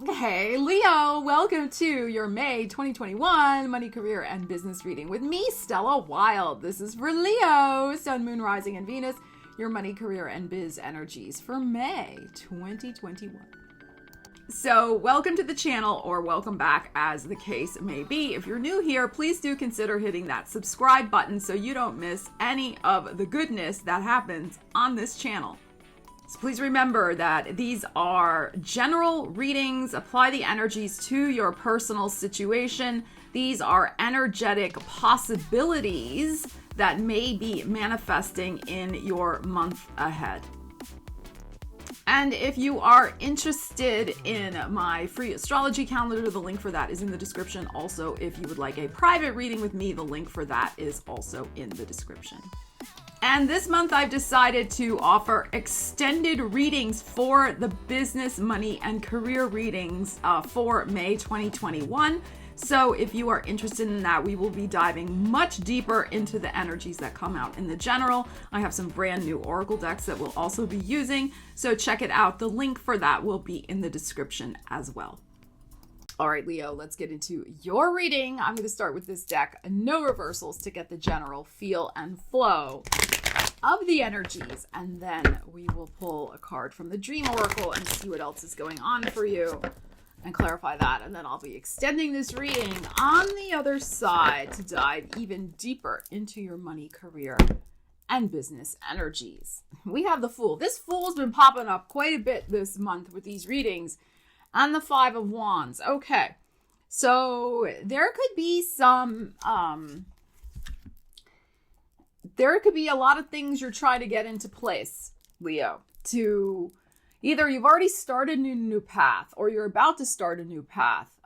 Hey, Leo, welcome to your May 2021 Money, Career, and Business reading with me, Stella Wilde. This is for Leo, Sun, Moon, Rising, and Venus, your money, career, and biz energies for May 2021. So welcome to the channel, or welcome back as the case may be. If you're new here, please do consider hitting that subscribe button so you don't miss any of the goodness that happens on this channel. So please remember that these are general readings. Apply the energies to your personal situation. These are energetic possibilities that may be manifesting in your month ahead. And if you are interested in my free astrology calendar, the link for that is in the description. Also, if you would like a private reading with me, the link for that is also in the description. And this month I've decided to offer extended readings for the business, money, and career readings for May 2021. So if you are interested in that, we will be diving much deeper into the energies that come out in the general. I have some brand new Oracle decks that we'll also be using. So check it out. The link for that will be in the description as well. All right, Leo, let's get into your reading. I'm going to start with this deck, no reversals, to get the general feel and flow of the energies. And then we will pull a card from the Dream Oracle and see what else is going on for you and clarify that. And then I'll be extending this reading on the other side to dive even deeper into your money, career, and business energies. We have the Fool. This Fool's been popping up quite a bit this month with these readings. And the Five of Wands. Okay, so there could be a lot of things you're trying to get into place, Leo, to either you've already started a new path or you're about to start a new path.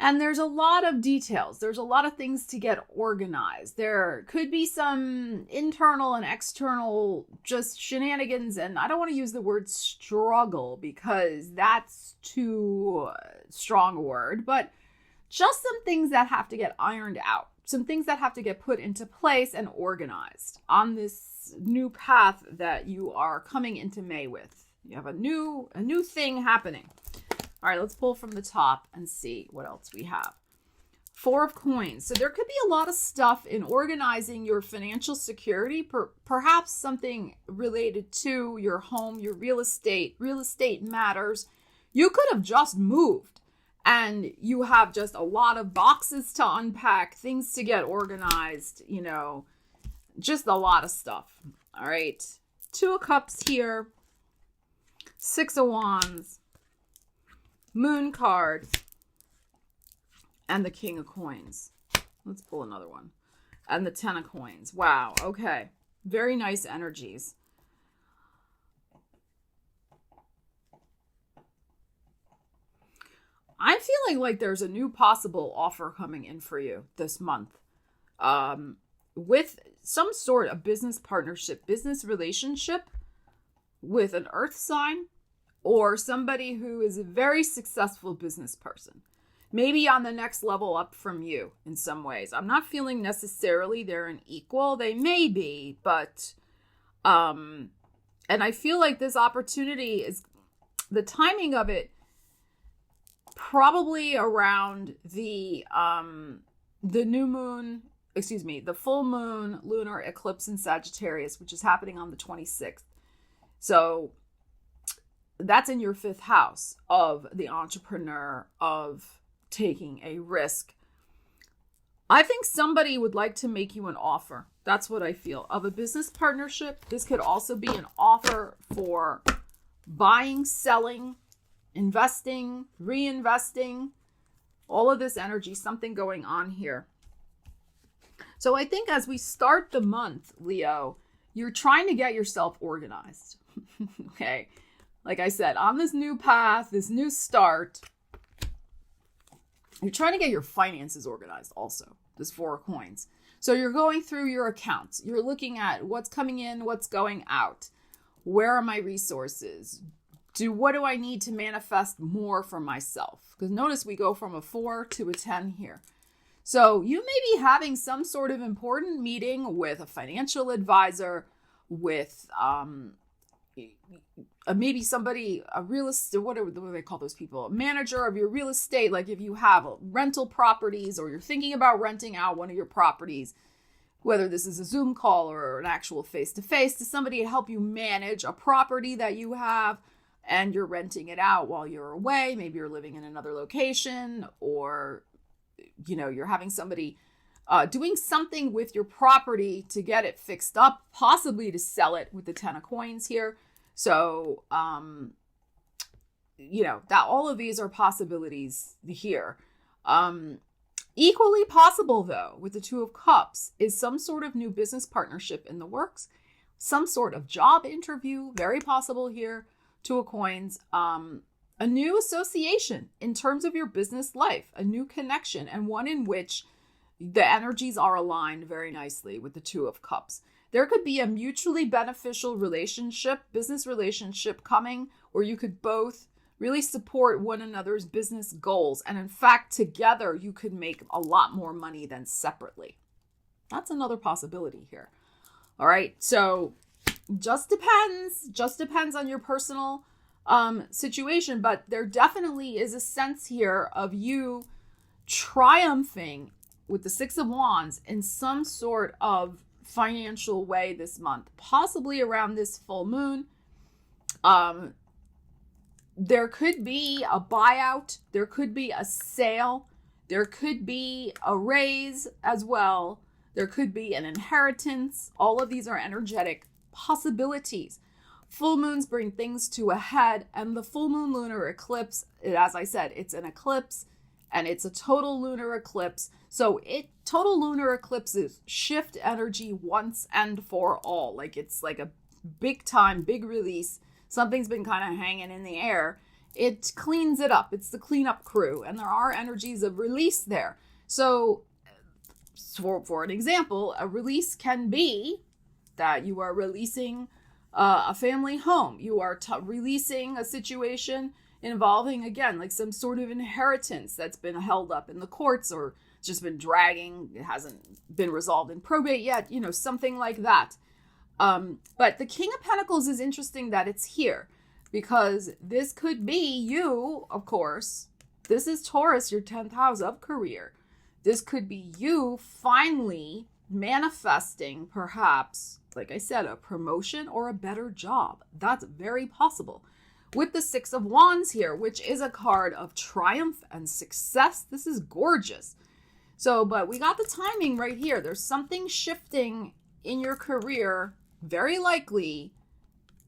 And there's a lot of details. There's a lot of things to get organized. There could be some internal and external just shenanigans. And I don't want to use the word struggle because that's too strong a word, but just some things that have to get ironed out. Some things that have to get put into place and organized on this new path that you are coming into May with. You have a new thing happening. All right, let's pull from the top and see what else we have. Four of Coins. So there could be a lot of stuff in organizing your financial security, perhaps something related to your home, your real estate matters. You could have just moved and you have just a lot of boxes to unpack, things to get organized, just a lot of stuff. All right, Two of Cups here, Six of Wands, Moon card, and the King of Coins. Let's pull another one. And the Ten of Coins. Wow, okay. Very nice energies. I'm feeling like there's a new possible offer coming in for you this month. With some sort of business partnership, business relationship with an earth sign, or somebody who is a very successful business person, maybe on the next level up from you in some ways. I'm not feeling necessarily they're an equal. They may be, but, and I feel like this opportunity is, the timing of it, probably around the new moon, the full moon lunar eclipse in Sagittarius, which is happening on the 26th. So that's in your fifth house of the entrepreneur, of taking a risk. I think somebody would like to make you an offer. That's what I feel. Of a business partnership. This could also be an offer for buying, selling, investing, reinvesting. All of this energy, something going on here. So I think as we start the month, Leo, you're trying to get yourself organized. Okay. Like I said, on this new path, this new start, you're trying to get your finances organized also, this Four of Coins. So you're going through your accounts. You're looking at what's coming in, what's going out. Where are my resources? What do I need to manifest more for myself? Because notice we go from a 4 to a 10 here. So you may be having some sort of important meeting with a financial advisor, with maybe somebody, a real estate, what do they call those people? A manager of your real estate. Like if you have rental properties or you're thinking about renting out one of your properties, whether this is a Zoom call or an actual face-to-face, to somebody to help you manage a property that you have and you're renting it out while you're away. Maybe you're living in another location, or, you're having somebody doing something with your property to get it fixed up, possibly to sell it with the 10 of coins here. So, that all of these are possibilities here. Equally possible, though, with the 2 of Cups is some sort of new business partnership in the works, some sort of job interview, very possible here. 2 of Coins, a new association in terms of your business life, a new connection, and one in which the energies are aligned very nicely with the 2 of Cups. There could be a mutually beneficial relationship, business relationship coming, where you could both really support one another's business goals. And in fact, together, you could make a lot more money than separately. That's another possibility here. All right. So just depends on your personal situation. But there definitely is a sense here of you triumphing with the 6 of Wands in some sort of financial way this month, possibly around this full moon. There could be a buyout. There could be a sale. There could be a raise as well. There could be an inheritance. All of these are energetic possibilities. Full moons bring things to a head, and the full moon lunar eclipse, as I said, it's an eclipse and it's a total lunar eclipse. So total lunar eclipses shift energy once and for all. Like it's like a big time, big release. Something's been kind of hanging in the air. It cleans it up. It's the cleanup crew. And there are energies of release there. So for an example, a release can be that you are releasing a family home. You are releasing a situation involving, again, like some sort of inheritance that's been held up in the courts or just been dragging. It hasn't been resolved in probate yet, something like that. But the King of Pentacles is interesting that it's here because this could be you, of course. This is Taurus, your 10th house of career. This could be you finally manifesting, perhaps, like I said, a promotion or a better job. That's very possible. With the 6 of Wands here, which is a card of triumph and success. This is gorgeous. So, but we got the timing right here. There's something shifting in your career, very likely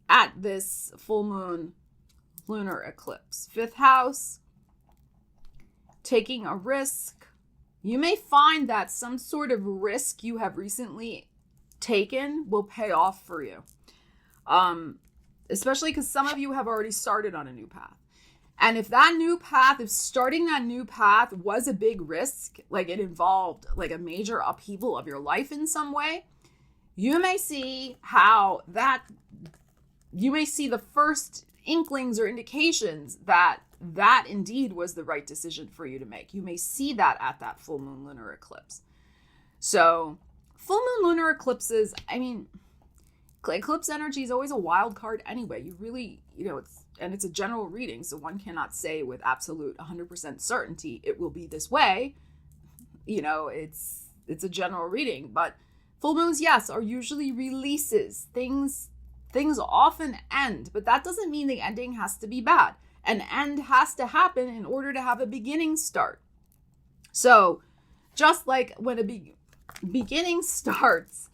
at this full moon lunar eclipse. 5th house, taking a risk. You may find that some sort of risk you have recently taken will pay off for you. Especially because some of you have already started on a new path. And if starting that new path was a big risk, like it involved like a major upheaval of your life in some way, you may see the first inklings or indications that indeed was the right decision for you to make. You may see that at that full moon lunar eclipse. So full moon lunar eclipses, eclipse energy is always a wild card anyway. You really, it's a general reading, so one cannot say with absolute 100% certainty it will be this way. It's a general reading, but full moons, yes, are usually releases. Things often end, but that doesn't mean the ending has to be bad. An end has to happen in order to have a beginning start. So just like when a beginning starts,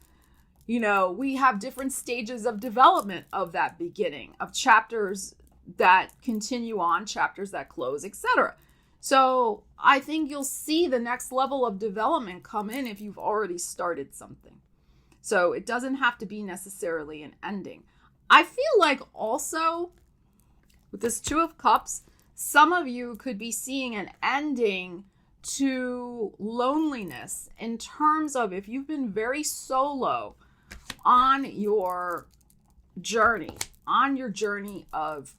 we have different stages of development of that beginning, of chapters that continue on, chapters that close, etc. So I think you'll see the next level of development come in if you've already started something. So it doesn't have to be necessarily an ending. I feel like also with this 2 of Cups, some of you could be seeing an ending to loneliness in terms of if you've been very solo on your journey of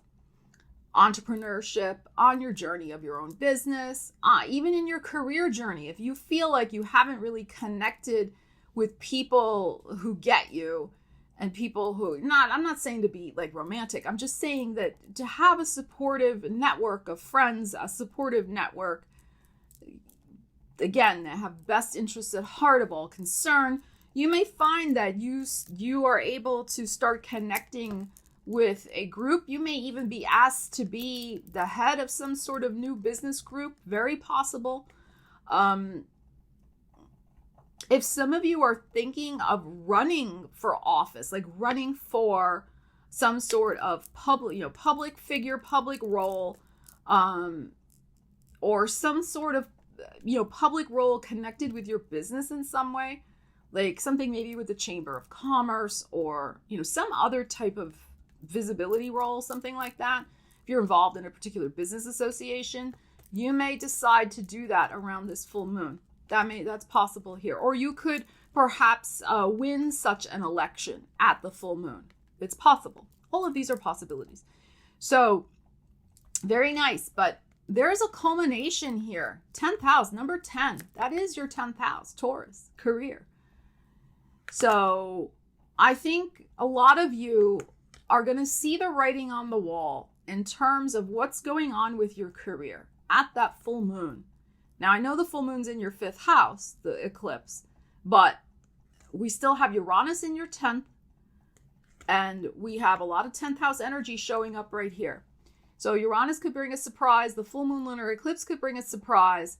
entrepreneurship, on your journey of your own business, even in your career journey. If you feel like you haven't really connected with people who get you and people who I'm not saying to be like romantic. I'm just saying that to have a supportive network of friends, a supportive network, again, that have best interests at heart of all concern, you may find that you are able to start connecting with a group. You may even be asked to be the head of some sort of new business group. Very possible. If some of you are thinking of running for office, like running for some sort of public figure, public role, or some sort of, public role connected with your business in some way, like something maybe with the Chamber of Commerce or, some other type of visibility role, something like that. If you're involved in a particular business association, you may decide to do that around this full moon. That's possible here. Or you could perhaps win such an election at the full moon. It's possible. All of these are possibilities. So very nice, but there's a culmination here. 10th house, number 10. That is your 10th house, Taurus, career. So I think a lot of you are going to see the writing on the wall in terms of what's going on with your career at that full moon. Now, I know the full moon's in your 5th house, the eclipse, but we still have Uranus in your 10th, and we have a lot of 10th house energy showing up right here. So Uranus could bring a surprise. The full moon lunar eclipse could bring a surprise.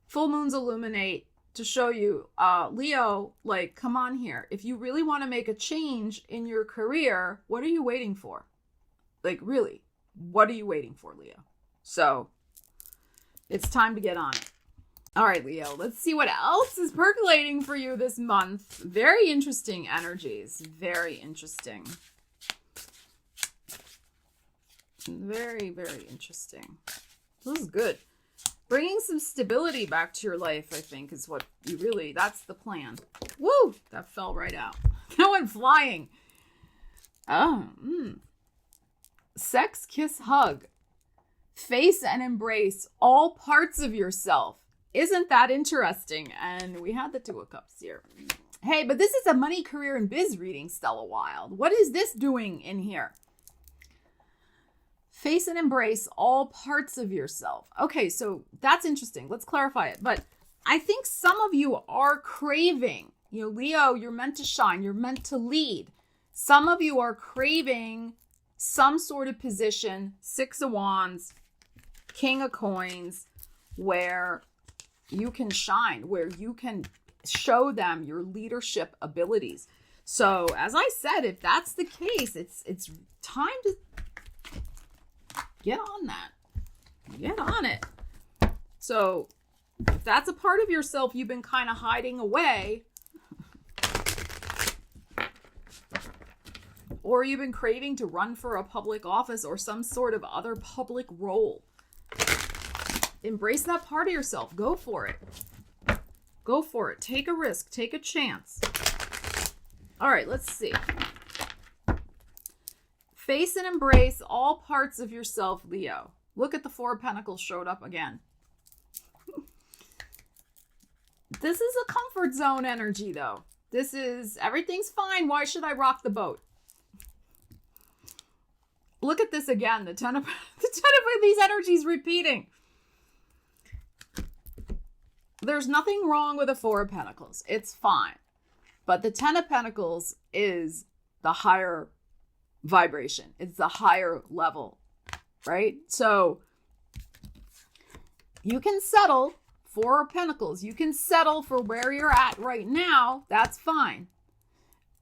Full moons illuminate to show you, Leo, like, come on here. If you really want to make a change in your career, what are you waiting for? Like, really, what are you waiting for, Leo? So it's time to get on it. All right, Leo, let's see what else is percolating for you this month. Very interesting energies. Very interesting. Very, very interesting. This is good. Bringing some stability back to your life, I think, is what that's the plan. Woo! That fell right out. That went flying. Sex, kiss, hug. Face and embrace all parts of yourself. Isn't that interesting? And we had the 2 of Cups here. Hey, but this is a money, career, and biz reading, Stella Wilde. What is this doing in here? Face and embrace all parts of yourself. Okay, so that's interesting. Let's clarify it. But I think some of you are craving, Leo, you're meant to shine. You're meant to lead. Some of you are craving some sort of position, 6 of Wands, King of Coins, where you can shine, where you can show them your leadership abilities. So as I said, if that's the case, it's time to get on that. Get on it. So if that's a part of yourself you've been kind of hiding away, or you've been craving to run for a public office or some sort of other public role, embrace that part of yourself. Go for it. Go for it. Take a risk. Take a chance. All right, let's see. Face and embrace all parts of yourself, Leo. Look at the 4 of Pentacles showed up again. This is a comfort zone energy, though. This is, everything's fine. Why should I rock the boat? Look at this again. The 10 of these energies repeating. There's nothing wrong with the 4 of Pentacles. It's fine. But the 10 of Pentacles is the higher vibration. It's the higher level, right? So you can settle 4 of Pentacles. You can settle for where you're at right now. That's fine.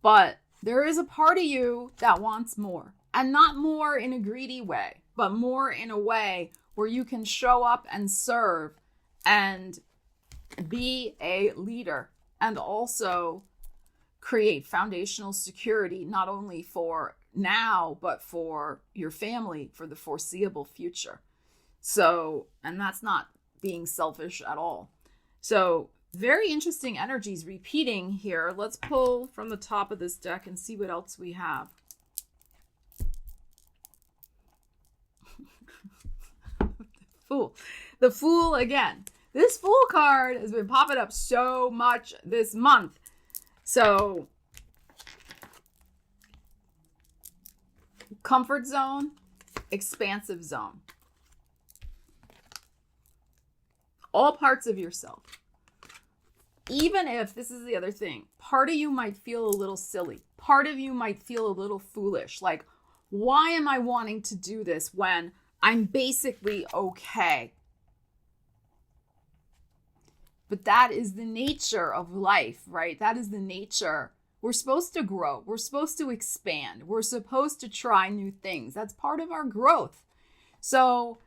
But there is a part of you that wants more. And not more in a greedy way, but more in a way where you can show up and serve and be a leader and also create foundational security, not only for now, but for your family, for the foreseeable future. So, and that's not being selfish at all. So very interesting energies repeating here. Let's pull from the top of this deck and see what else we have. Fool. The Fool again. This Fool card has been popping up so much this month. So Comfort zone, expansive zone. All parts of yourself. Even if, this is the other thing, part of you might feel a little silly. Part of you might feel a little foolish. Like, why am I wanting to do this when I'm basically okay? But that is the nature of life, right? That is the nature. We're supposed to grow. We're supposed to expand. We're supposed to try new things. That's part of our growth. So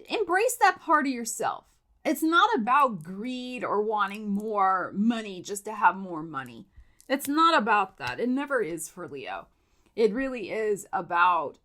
embrace that part of yourself. It's not about greed or wanting more money just to have more money. It's not about that. It never is for Leo. It really is about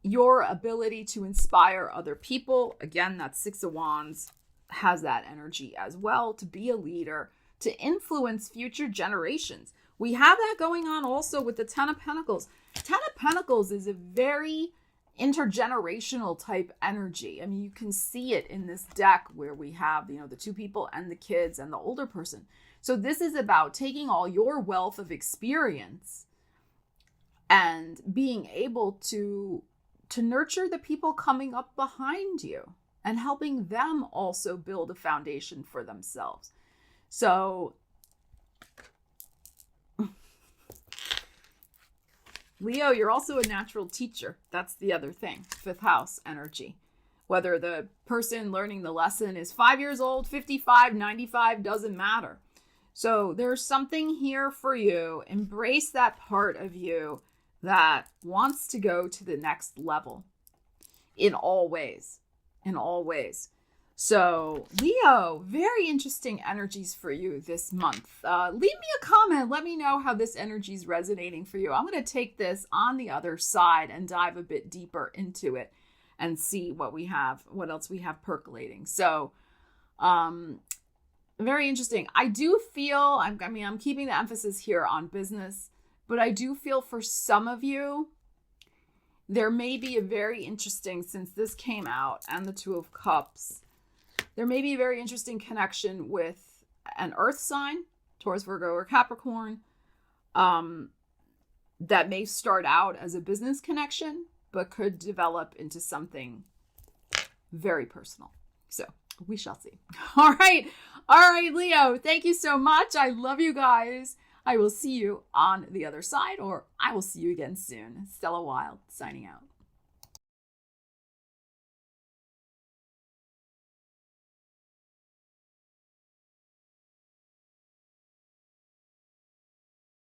your ability to inspire other people. Again, that Six of Wands has that energy as well, to be a leader, to influence future generations. We have that going on also with the Ten of Pentacles. Ten of Pentacles is a very intergenerational type energy. I mean, you can see it in this deck where we have, the two people and the kids and the older person. So this is about taking all your wealth of experience and being able to nurture the people coming up behind you and helping them also build a foundation for themselves. So Leo, you're also a natural teacher. That's the other thing. Fifth house energy. Whether the person learning the lesson is 5 years old, 55, 95, doesn't matter. So there's something here for you. Embrace that part of you that wants to go to the next level in all ways. In all ways. So Leo, very interesting energies for you this month. Leave me a comment. Let me know how this energy is resonating for you. I'm going to take this on the other side and dive a bit deeper into it and see what else we have percolating. So, very interesting. I do feel, I'm keeping the emphasis here on business, but I do feel for some of you, there may be a very interesting, since this came out and the Two of Cups, there may be a very interesting connection with an earth sign, Taurus, Virgo, or Capricorn, that may start out as a business connection, but could develop into something very personal. So we shall see. All right, Leo, thank you so much. I love you guys. I will see you on the other side, or I will see you again soon. Stella Wilde signing out.